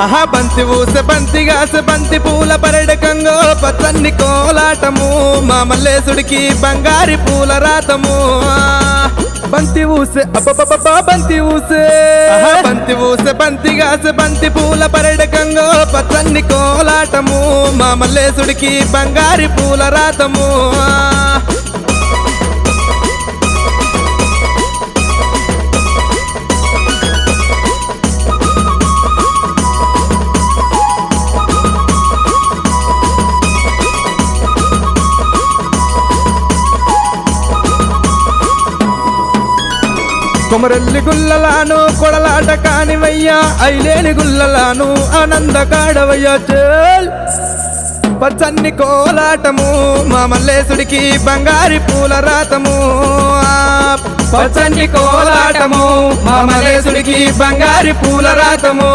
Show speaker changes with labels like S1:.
S1: ఆహా బంతి ఊసె బంతిగాసె బంతి పూల పరడకంగో పచ్చన్ని కోలాటము మా మల్లేశుడికి బంగారి పూల రాతము బంతి ఊసె అబ్బబ్బబ్బా బంతి ఊసే బంతి ఊసె బంతిగాసె బంతి పూల పరడకంగో పచ్చన్ని కోలాటము మా మల్లేశుడికి బంగారి పూల రాతము కొమరెల్లి గుల్లలాను కొడలాట కానివయ్యా ఐలేని గుల్లలాను ఆనంద కాడవయ్యా చేల్ పచ్చన్ని కోలాటము మా మల్లేశుడికి బంగారి పూల రాతము పచ్చన్ని కోలాటము మా మల్లేశుడికి బంగారి పూల రాతము